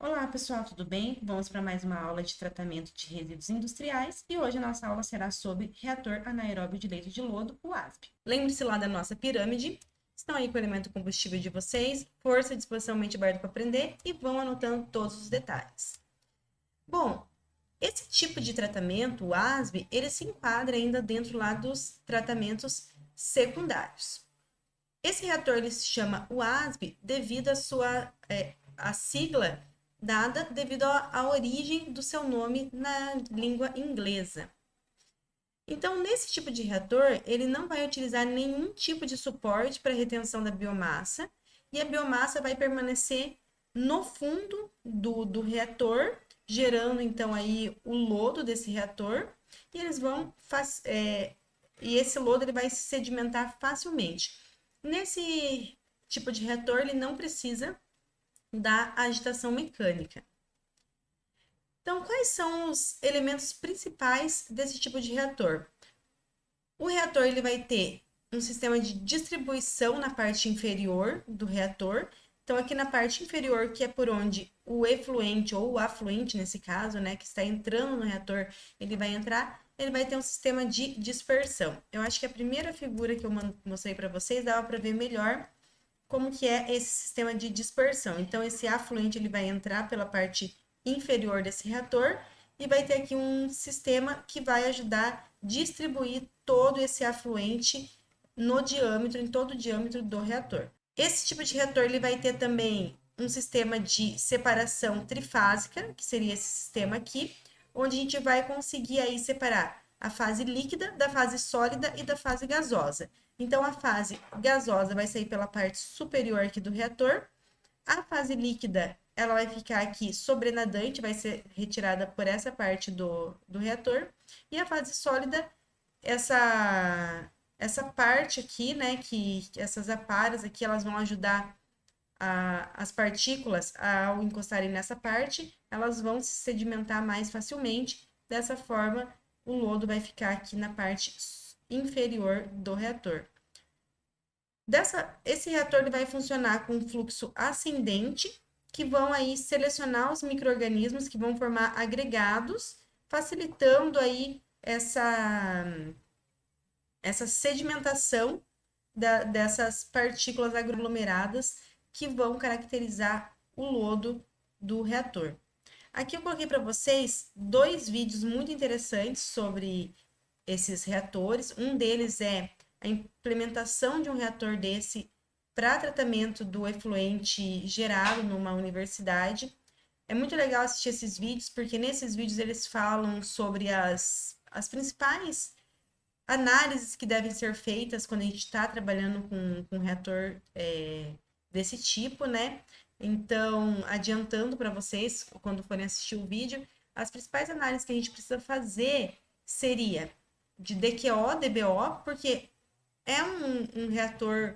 Olá, pessoal, tudo bem? Vamos para mais uma aula de tratamento de resíduos industriais e hoje a nossa aula será sobre reator anaeróbio de leito de lodo, o ASP. Lembre-se lá da nossa pirâmide, estão aí com o elemento combustível de vocês, força, disposição, mente aberta para aprender e vão anotando todos os detalhes. Bom, esse tipo de tratamento, o ASB, ele se enquadra ainda dentro lá dos tratamentos secundários. Esse reator ele se chama UASB devido à sua a sigla dada devido à origem do seu nome na língua inglesa. Então, nesse tipo de reator, ele não vai utilizar nenhum tipo de suporte para retenção da biomassa e a biomassa vai permanecer no fundo do reator, gerando então aí o lodo desse reator e eles vão e esse lodo ele vai se sedimentar facilmente. Nesse tipo de reator, ele não precisa da agitação mecânica. Então, quais são os elementos principais desse tipo de reator? O reator ele vai ter um sistema de distribuição na parte inferior do reator. Então, aqui na parte inferior, que é por onde o efluente ou o afluente, nesse caso, né, que está entrando no reator, ele vai entrar, ele vai ter um sistema de dispersão. Eu acho que a primeira figura que eu mostrei para vocês dava para ver melhor como que é esse sistema de dispersão. Então, esse afluente ele vai entrar pela parte inferior desse reator e vai ter aqui um sistema que vai ajudar a distribuir todo esse afluente no diâmetro, em todo o diâmetro do reator. Esse tipo de reator ele vai ter também um sistema de separação trifásica, que seria esse sistema aqui, onde a gente vai conseguir aí separar a fase líquida da fase sólida e da fase gasosa. Então, a fase gasosa vai sair pela parte superior aqui do reator. A fase líquida, ela vai ficar aqui sobrenadante, vai ser retirada por essa parte do reator. E a fase sólida, essa parte aqui, né, que essas aparas aqui, elas vão ajudar as partículas, ao encostarem nessa parte, elas vão se sedimentar mais facilmente. Dessa forma, o lodo vai ficar aqui na parte inferior do reator. Esse reator ele vai funcionar com fluxo ascendente, que vão aí selecionar os micro-organismos que vão formar agregados, facilitando aí essa sedimentação dessas partículas aglomeradas que vão caracterizar o lodo do reator. Aqui eu coloquei para vocês dois vídeos muito interessantes sobre esses reatores. Um deles é a implementação de um reator desse para tratamento do efluente gerado numa universidade. É muito legal assistir esses vídeos, porque nesses vídeos eles falam sobre as principais análises que devem ser feitas quando a gente está trabalhando com um reator desse tipo, né? Então, adiantando para vocês, quando forem assistir o vídeo, as principais análises que a gente precisa fazer seria de DQO, DBO, porque é um reator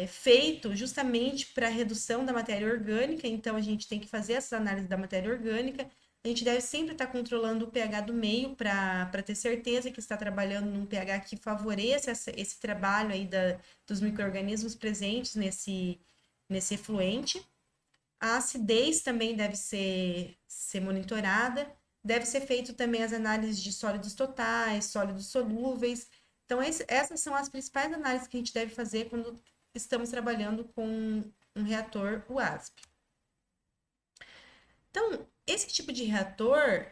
feito justamente para redução da matéria orgânica, então a gente tem que fazer essa análise da matéria orgânica. A gente deve sempre estar controlando o pH do meio para ter certeza que está trabalhando num pH que favoreça esse trabalho aí dos micro-organismos presentes nesse efluente. A acidez também deve ser monitorada. Deve ser feito também as análises de sólidos totais, sólidos solúveis. Então, essas são as principais análises que a gente deve fazer quando estamos trabalhando com um reator UASP. Então, esse tipo de reator,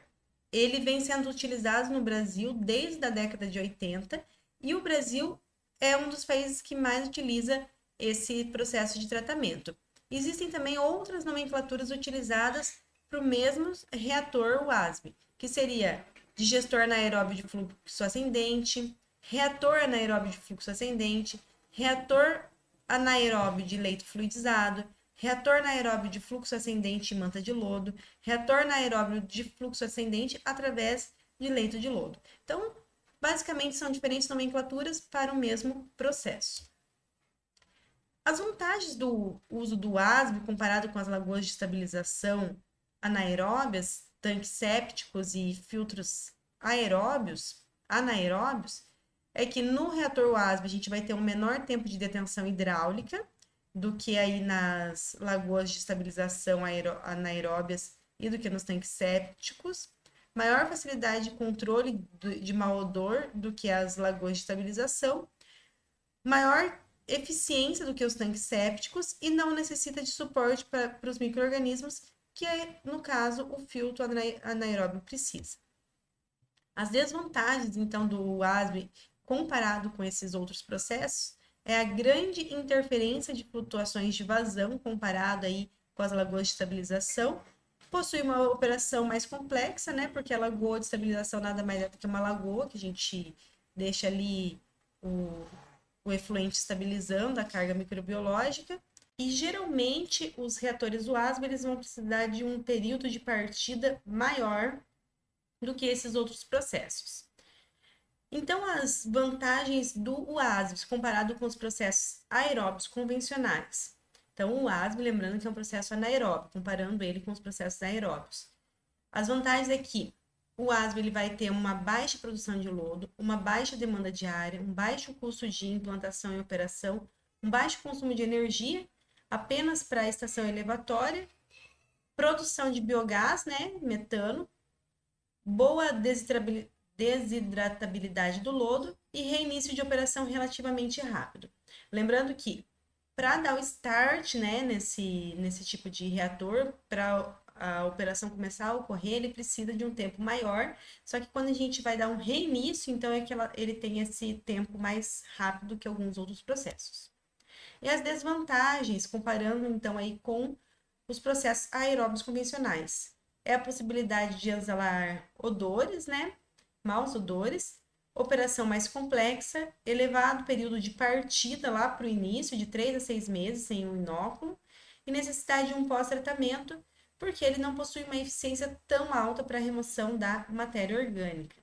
ele vem sendo utilizado no Brasil desde a década de 80 e o Brasil é um dos países que mais utiliza esse processo de tratamento. Existem também outras nomenclaturas utilizadas para o mesmo reator UASB, que seria digestor anaeróbio de fluxo ascendente, reator anaeróbio de fluxo ascendente, reator anaeróbio de leito fluidizado, reator anaeróbio de fluxo ascendente e manta de lodo, reator anaeróbio de fluxo ascendente através de leito de lodo. Então, basicamente, são diferentes nomenclaturas para o mesmo processo. As vantagens do uso do ASB comparado com as lagoas de estabilização anaeróbias, tanques sépticos e filtros anaeróbios, é que no reator ASB a gente vai ter um menor tempo de detenção hidráulica, do que aí nas lagoas de estabilização anaeróbias e do que nos tanques sépticos, maior facilidade de controle de mau odor do que as lagoas de estabilização, maior eficiência do que os tanques sépticos e não necessita de suporte para os micro-organismos, que é, no caso, o filtro anaeróbio precisa. As desvantagens, então, do ASB comparado com esses outros processos é a grande interferência de flutuações de vazão comparado aí com as lagoas de estabilização. Possui uma operação mais complexa, né? Porque a lagoa de estabilização nada mais é do que uma lagoa que a gente deixa ali o efluente estabilizando a carga microbiológica. E geralmente os reatores UASB eles vão precisar de um período de partida maior do que esses outros processos. Então, as vantagens do UASB comparado com os processos aeróbicos convencionais. Então, o UASB, lembrando que é um processo anaeróbico, comparando ele com os processos aeróbicos. As vantagens é que o UASB ele vai ter uma baixa produção de lodo, uma baixa demanda diária, um baixo custo de implantação e operação, um baixo consumo de energia, apenas para a estação elevatória, produção de biogás, né, metano, boa desidratabilidade do lodo e reinício de operação relativamente rápido. Lembrando que para dar o start, né, nesse tipo de reator, para a operação começar a ocorrer, ele precisa de um tempo maior, só que quando a gente vai dar um reinício, então é que ele tem esse tempo mais rápido que alguns outros processos. E as desvantagens, comparando então aí com os processos aeróbicos convencionais, é a possibilidade de exalar odores, né, maus odores, operação mais complexa, elevado período de partida lá para o início, de 3 a 6 meses sem um inóculo, e necessidade de um pós-tratamento, porque ele não possui uma eficiência tão alta para a remoção da matéria orgânica.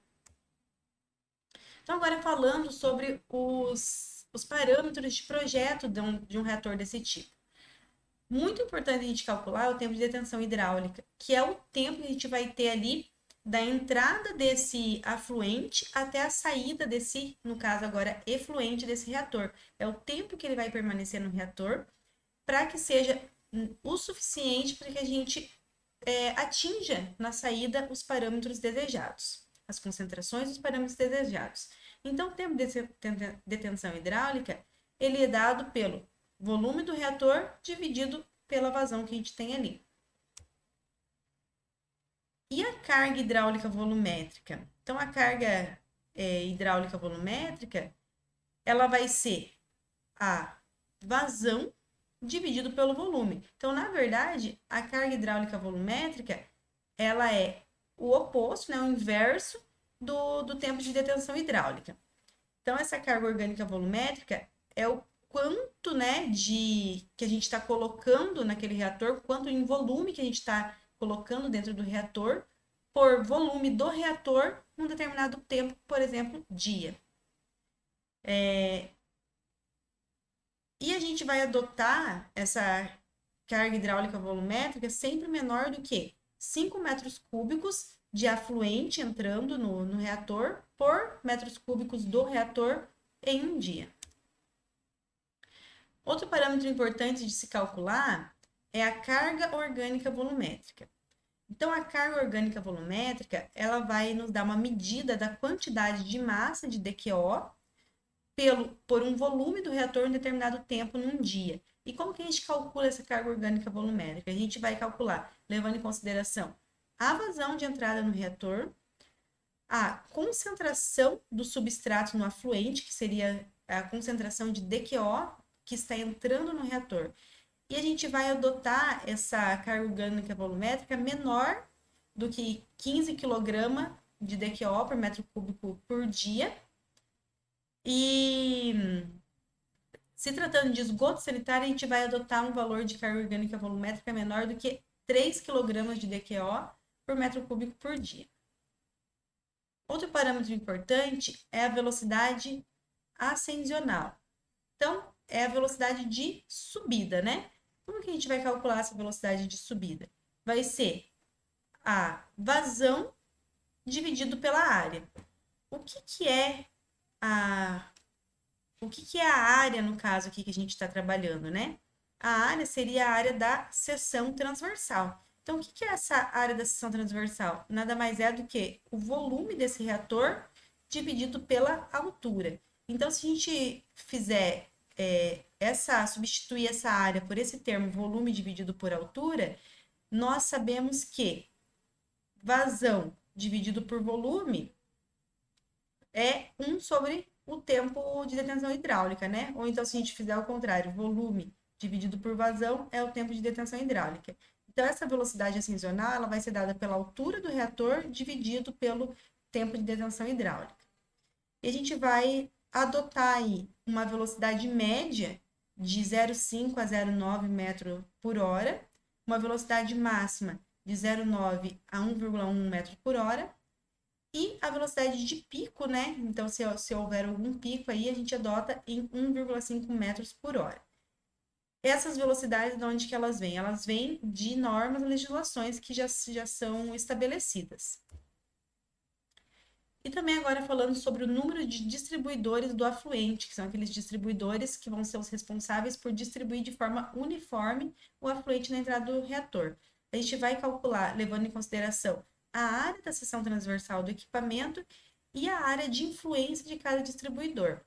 Então, agora falando sobre os parâmetros de projeto de um reator desse tipo. Muito importante a gente calcular o tempo de detenção hidráulica, que é o tempo que a gente vai ter ali da entrada desse afluente até a saída desse, no caso agora, efluente desse reator. É o tempo que ele vai permanecer no reator para que seja o suficiente para que a gente atinja na saída os parâmetros desejados, as concentrações dos parâmetros desejados. Então, o tempo de detenção hidráulica, ele é dado pelo volume do reator dividido pela vazão que a gente tem ali. E a carga hidráulica volumétrica? Então, a carga hidráulica volumétrica, ela vai ser a vazão dividido pelo volume. Então, na verdade, a carga hidráulica volumétrica, ela é o oposto, né, o inverso do tempo de detenção hidráulica. Então, essa carga orgânica volumétrica é o quanto, né, que a gente está colocando naquele reator, quanto em volume que a gente está colocando dentro do reator, por volume do reator num determinado tempo, por exemplo, dia. E a gente vai adotar essa carga hidráulica volumétrica sempre menor do que 5 metros cúbicos de afluente entrando no reator por metros cúbicos do reator em um dia. Outro parâmetro importante de se calcular é a carga orgânica volumétrica. Então, a carga orgânica volumétrica, ela vai nos dar uma medida da quantidade de massa de DQO por um volume do reator em determinado tempo num dia. E como que a gente calcula essa carga orgânica volumétrica? A gente vai calcular levando em consideração a vazão de entrada no reator, a concentração do substrato no afluente, que seria a concentração de DQO que está entrando no reator. E a gente vai adotar essa carga orgânica volumétrica menor do que 15 kg de DQO por metro cúbico por dia. E se tratando de esgoto sanitário, a gente vai adotar um valor de carga orgânica volumétrica menor do que 3 kg de DQO por metro cúbico por dia. Outro parâmetro importante é a velocidade ascensional. Então, é a velocidade de subida, né? Como que a gente vai calcular essa velocidade de subida? Vai ser a vazão dividido pela área. O que é a área, no caso aqui, que a gente está trabalhando, né? A área seria a área da seção transversal. Então, o que é essa área da seção transversal? Nada mais é do que o volume desse reator dividido pela altura. Então, se a gente fizer substituir essa área por esse termo volume dividido por altura, nós sabemos que vazão dividido por volume é 1 sobre o tempo de detenção hidráulica, né? Ou então, se a gente fizer o contrário, volume dividido por vazão é o tempo de detenção hidráulica. Então, essa velocidade ascensional ela vai ser dada pela altura do reator dividido pelo tempo de detenção hidráulica. E a gente vai adotar aí uma velocidade média de 0,5 a 0,9 metro por hora, uma velocidade máxima de 0,9 a 1,1 metro por hora, e a velocidade de pico, né? Então, se houver algum pico aí, a gente adota em 1,5 metros por hora. Essas velocidades, de onde que elas vêm? Elas vêm de normas e legislações que já são estabelecidas. E também agora falando sobre o número de distribuidores do afluente, que são aqueles distribuidores que vão ser os responsáveis por distribuir de forma uniforme o afluente na entrada do reator. A gente vai calcular, levando em consideração a área da seção transversal do equipamento e a área de influência de cada distribuidor.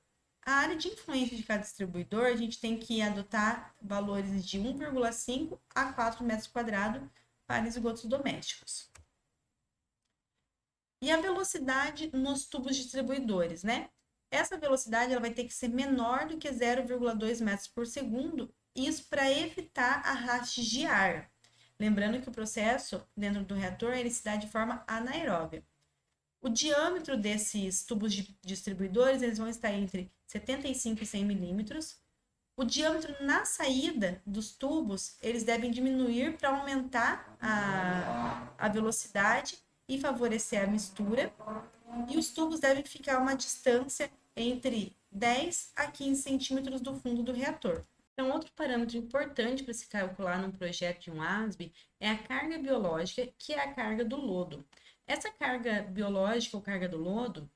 A área de influência de cada distribuidor, a gente tem que adotar valores de 1,5 a 4 metros quadrados para esgotos domésticos. E a velocidade nos tubos distribuidores, né? Essa velocidade ela vai ter que ser menor do que 0,2 metros por segundo, isso para evitar arrastes de ar. Lembrando que o processo dentro do reator ele se dá de forma anaeróbia. O diâmetro desses tubos distribuidores eles vão estar entre 75 e 100 milímetros. O diâmetro na saída dos tubos eles devem diminuir para aumentar a velocidade e favorecer a mistura. E os tubos devem ficar a uma distância entre 10 a 15 centímetros do fundo do reator. Então, outro parâmetro importante para se calcular num projeto de um ASB é a carga biológica, que é a carga do lodo. Essa carga biológica ou carga do lodo,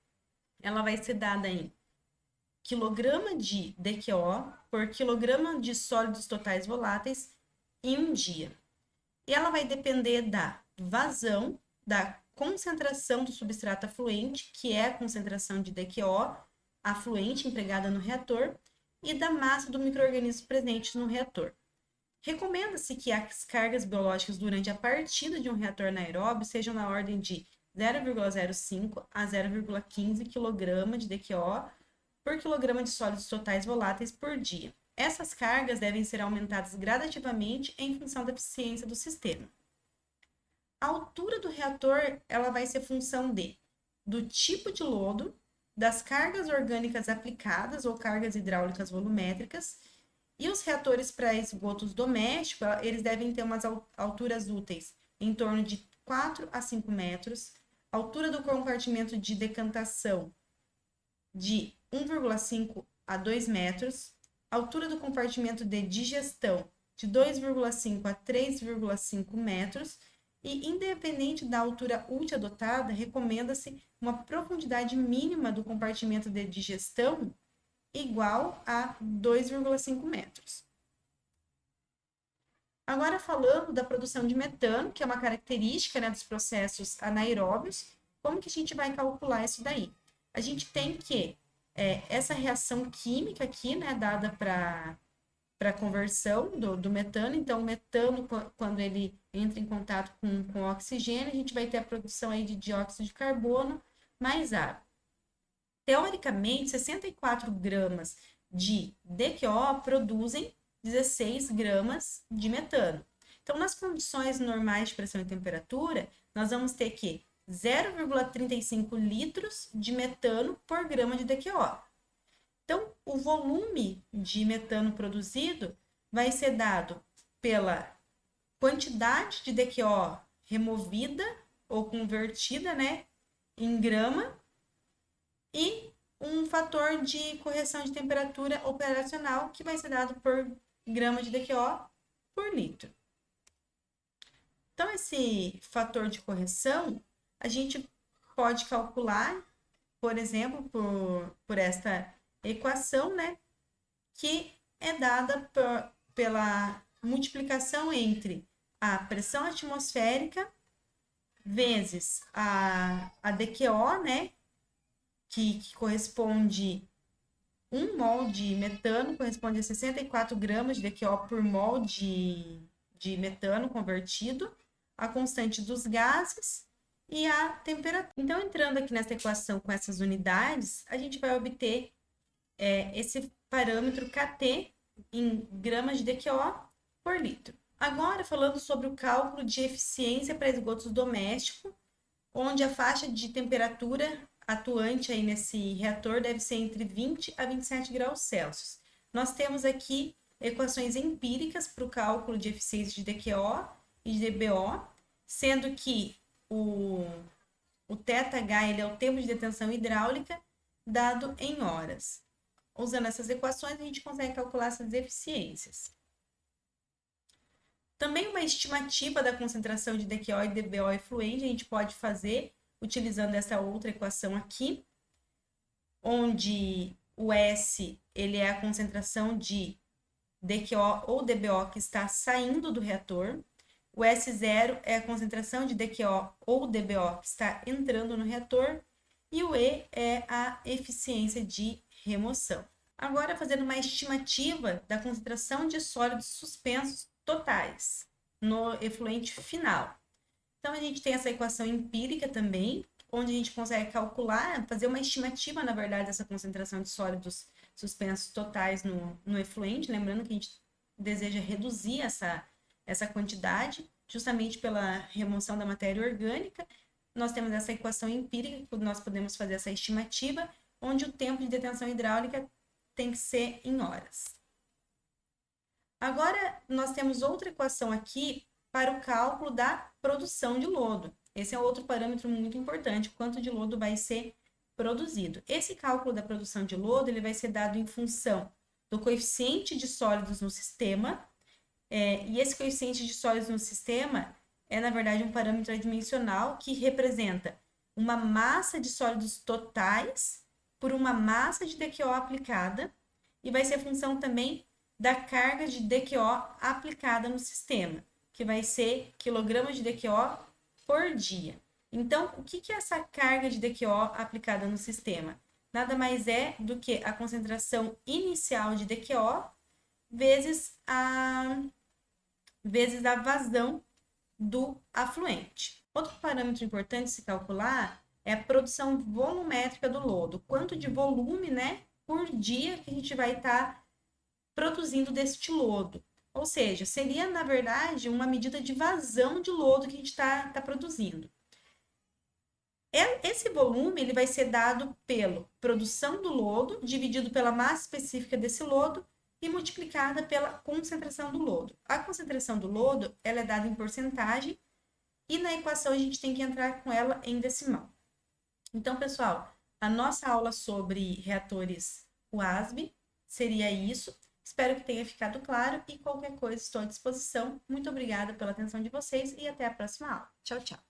ela vai ser dada em quilograma de DQO por quilograma de sólidos totais voláteis em um dia. E ela vai depender da vazão, da concentração do substrato afluente, que é a concentração de DQO afluente empregada no reator, e da massa do micro-organismo presente no reator. Recomenda-se que as cargas biológicas durante a partida de um reator anaeróbio sejam na ordem de 0,05 a 0,15 kg de DQO por quilograma de sólidos totais voláteis por dia. Essas cargas devem ser aumentadas gradativamente em função da eficiência do sistema. A altura do reator ela vai ser função do tipo de lodo, das cargas orgânicas aplicadas ou cargas hidráulicas volumétricas, e os reatores para esgotos domésticos, eles devem ter umas alturas úteis em torno de 4 a 5 metros, altura do compartimento de decantação de 1,5 a 2 metros, altura do compartimento de digestão de 2,5 a 3,5 metros, e independente da altura útil adotada, recomenda-se uma profundidade mínima do compartimento de digestão igual a 2,5 metros. Agora falando da produção de metano, que é uma característica, né, dos processos anaeróbios, como que a gente vai calcular isso daí? A gente tem que, essa reação química aqui, né, dada para a conversão do metano. Então, o metano, quando ele entra em contato com o oxigênio, a gente vai ter a produção aí de dióxido de carbono mais água. Teoricamente, 64 gramas de DQO produzem 16 gramas de metano. Então, nas condições normais de pressão e temperatura, nós vamos ter que 0,35 litros de metano por grama de DQO. Então, o volume de metano produzido vai ser dado pela quantidade de DQO removida ou convertida, né, em grama, e um fator de correção de temperatura operacional que vai ser dado por grama de DQO por litro. Então, esse fator de correção, a gente pode calcular, por exemplo, por esta equação, né, que é dada pela multiplicação entre a pressão atmosférica vezes a DQO, né? Que corresponde 1 mol de metano, corresponde a 64 gramas de DQO por mol de metano convertido, a constante dos gases e a temperatura. Então, entrando aqui nessa equação com essas unidades, a gente vai obter esse parâmetro KT em gramas de DQO por litro. Agora, falando sobre o cálculo de eficiência para esgotos domésticos, onde a faixa de temperatura atuante aí nesse reator deve ser entre 20 a 27 graus Celsius. Nós temos aqui equações empíricas para o cálculo de eficiência de DQO e de DBO, sendo que o θH ele é o tempo de detenção hidráulica dado em horas. Usando essas equações, a gente consegue calcular essas eficiências. Também uma estimativa da concentração de DQO e DBO efluente a gente pode fazer utilizando essa outra equação aqui, onde o S ele é a concentração de DQO ou DBO que está saindo do reator, o S0 é a concentração de DQO ou DBO que está entrando no reator, e o E é a eficiência de remoção. Agora, fazendo uma estimativa da concentração de sólidos suspensos totais no efluente final. Então, a gente tem essa equação empírica também, onde a gente consegue calcular, fazer uma estimativa, na verdade, dessa concentração de sólidos suspensos totais no efluente, lembrando que a gente deseja reduzir essa quantidade, justamente pela remoção da matéria orgânica. Nós temos essa equação empírica, que nós podemos fazer essa estimativa, onde o tempo de detenção hidráulica tem que ser em horas. Agora, nós temos outra equação aqui para o cálculo da produção de lodo. Esse é outro parâmetro muito importante, quanto de lodo vai ser produzido. Esse cálculo da produção de lodo ele vai ser dado em função do coeficiente de sólidos no sistema, e esse coeficiente de sólidos no sistema é, na verdade, um parâmetro adimensional que representa uma massa de sólidos totais por uma massa de DQO aplicada, e vai ser função também da carga de DQO aplicada no sistema, que vai ser quilogramas de DQO por dia. Então, o que é essa carga de DQO aplicada no sistema? Nada mais é do que a concentração inicial de DQO vezes a vazão do afluente. Outro parâmetro importante se calcular é a produção volumétrica do lodo. Quanto de volume, né, por dia que a gente vai estar produzindo deste lodo. Ou seja, seria, na verdade, uma medida de vazão de lodo que a gente está produzindo. Esse volume ele vai ser dado pela produção do lodo, dividido pela massa específica desse lodo e multiplicada pela concentração do lodo. A concentração do lodo ela é dada em porcentagem e na equação a gente tem que entrar com ela em decimal. Então, pessoal, a nossa aula sobre reatores WASB seria isso. Espero que tenha ficado claro e qualquer coisa estou à disposição. Muito obrigada pela atenção de vocês e até a próxima aula. Tchau, tchau.